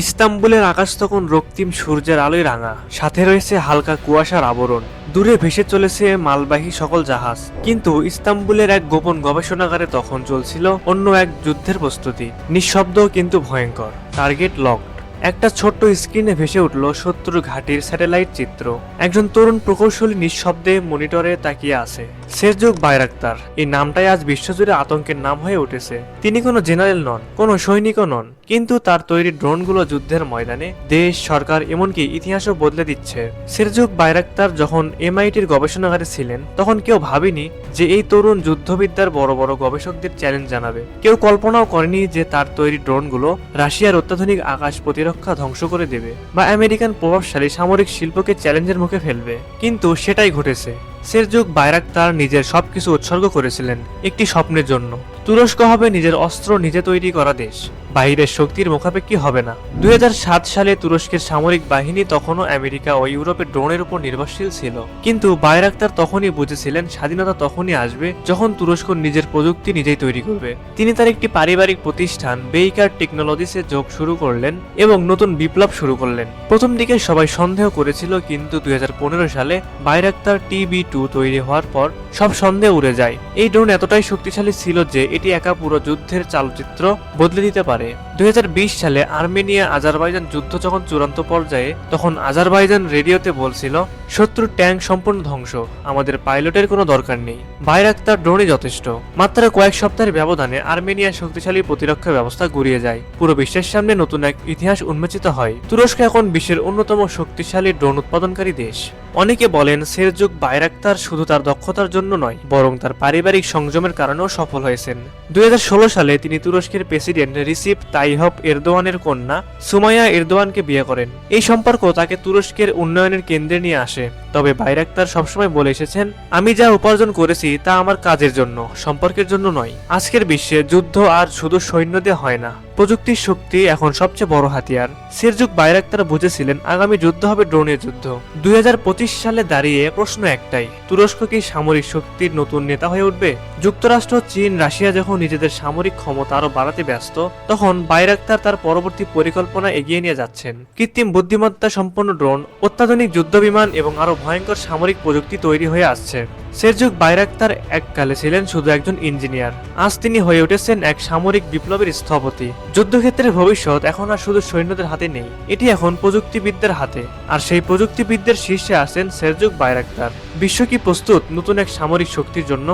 ইস্তাম্বুলের আকাশ তখন রক্তিম সূর্যের আলোয় রাঙা, সাথে রয়েছে হালকা কুয়াশার আবরণ। দূরে ভেসে চলেছে মালবাহী সকল জাহাজ। কিন্তু ইস্তাম্বুলের এক গোপন গবেষণাগারে তখন চলছিল অন্য এক যুদ্ধের প্রস্তুতি, নিঃশব্দ কিন্তু ভয়ঙ্কর। Target locked. একটা ছোট্ট স্ক্রিনে ভেসে উঠল শত্রু ঘাঁটির স্যাটেলাইট চিত্র। একজন তরুণ প্রকৌশলী নিঃশব্দে মনিটরে তাকিয়ে আছে। সেরজুক বাইরাক্তার, এই নামটাই আজ বিশ্বজুড়ে আতঙ্কের নাম হয়ে উঠেছে। তিনি কোনো জেনারেল নন, কোনো সৈনিকও নন, কিন্তু তার তৈরি ড্রোনগুলো যুদ্ধের ময়দানে দেশ, সরকার, এমনকি ইতিহাসও বদলে দিচ্ছে। সেরজুক বাইরাক্তার যখন এমআইটির গবেষণাগারে ছিলেন, তখন কেউ ভাবেনি যে এই তরুণ যুদ্ধবিদ্যার বড় বড় গবেষকদের চ্যালেঞ্জ জানাবে। কেউ কল্পনাও করেনি যে তার তৈরি ড্রোনগুলো রাশিয়ার অত্যাধুনিক আকাশ প্রতিরক্ষা ধ্বংস করে দেবে বা আমেরিকান প্রভাবশালী সামরিক শিল্পকে চ্যালেঞ্জের মুখে ফেলবে। কিন্তু সেটাই ঘটেছে। সেরজুক বাইরাক্তার নিজের সবকিছু উৎসর্গ করেছিলেন একটি স্বপ্নের জন্য। তুরস্ক হবে নিজের অস্ত্র নিজে তৈরি করা দেশ, বাইরের শক্তির মুখাপেক্ষী হবে না। 2007 সালে তুরস্কের সামরিক বাহিনী তখনও আমেরিকা ও ইউরোপের ড্রোনের উপর নির্ভরশীল ছিল। কিন্তু বাইরাক্তার তখনই বুঝেছিলেন স্বাধীনতা তখনই আসবে যখন তুরস্ক নিজের প্রযুক্তি নিজেই তৈরি করবে। তিনি তার একটি পারিবারিক প্রতিষ্ঠান বেইকার টেকনোলজিসে যোগ শুরু করলেন এবং নতুন বিপ্লব শুরু করলেন। প্রথম দিকে সবাই সন্দেহ করেছিল, কিন্তু 2015 সালে বাইরাক্তার TB2 তৈরি হওয়ার পর সব সন্দেহ উড়ে যায়। এই ড্রোন এতটাই শক্তিশালী ছিল যে এটি একা পুরো যুদ্ধের চালচিত্র বদলে দিতে পারে। 2020 সালে আর্মেনিয়া আজারবাইজান যুদ্ধ যখন চূড়ান্ত পর্যায়ে, তখন আজারবাইজান রেডিওতে বলছিল, শত্রুর ট্যাঙ্ক সম্পূর্ণ ধ্বংস, আমাদের পাইলটের কোনো দরকার নেই, বাইরাক্তার ড্রোনই যথেষ্ট। মাত্র কয়েক সপ্তাহের ব্যবধানে আর্মেনিয়ার শক্তিশালী প্রতিরক্ষা ব্যবস্থা গুড়িয়ে যায়। পুরো বিশ্বের সামনে নতুন এক ইতিহাস উন্মোচিত হয়। তুরস্ক এখন বিশ্বের অন্যতম শক্তিশালী ড্রোন উৎপাদনকারী দেশ। অনেকে বলেন সেরজুক বাইরাক্তার শুধু তার দক্ষতার জন্য নয়, বরং তার পারিবারিক সংযমের কারণেও সফল হয়েছেন। 2016 সালে তিনি তুরস্কের প্রেসিডেন্ট রিসিপ তাইয়প এরদোয়ানের কন্যা সুমাইয়া এরদোয়ানকে বিয়ে করেন। এই সম্পর্ক তাকে তুরস্কের উন্নয়নের কেন্দ্রে নিয়ে আসে। তবে বাইরাক্তার সবসময় বলে এসেছেন, আমি যা উপার্জন করেছি তা আমার কাজের জন্য, সম্পর্কের জন্য নয়। আজকের বিশ্বে যুদ্ধ আর শুধু সৈন্য দিয়ে হয় না, প্রযুক্তির শক্তি এখন সবচেয়ে বড় হাতিয়ার। সেরজুক বাইরাক্তার বুঝেছিলেন আগামী যুদ্ধ হবে ড্রোনের যুদ্ধ। 2025 সালে দাঁড়িয়ে প্রশ্ন একটাই, তুরস্ক কি সামরিক শক্তির নতুন নেতা হয়ে উঠবে? যুক্তরাষ্ট্র, চীন, রাশিয়া যখন নিজেদের সামরিক ক্ষমতা আরো বাড়াতে ব্যস্ত, তখন বাইরাক্তার তার পরবর্তী পরিকল্পনা এগিয়ে নিয়ে যাচ্ছেন। কৃত্রিম বুদ্ধিমত্তা সম্পন্ন ড্রোন, অত্যাধুনিক যুদ্ধবিমান এবং আরো ভয়ঙ্কর সামরিক প্রযুক্তি তৈরি হয়ে আসছে। সেরজুক বাইরাক্তার এককালে ছিলেন শুধু একজন ইঞ্জিনিয়ার, আজ তিনি হয়ে উঠেছেন এক সামরিক বিপ্লবের স্থপতি। যুদ্ধক্ষেত্রের ভবিষ্যৎ এখন আর শুধু সৈন্যদের হাতে নেই, এটি এখন প্রযুক্তিবিদদের হাতে। আর সেই প্রযুক্তিবিদদের শীর্ষে আছেন সেরজুক বাইরাক্তার। বিশ্ব কি প্রস্তুত নতুন এক সামরিক শক্তির জন্য?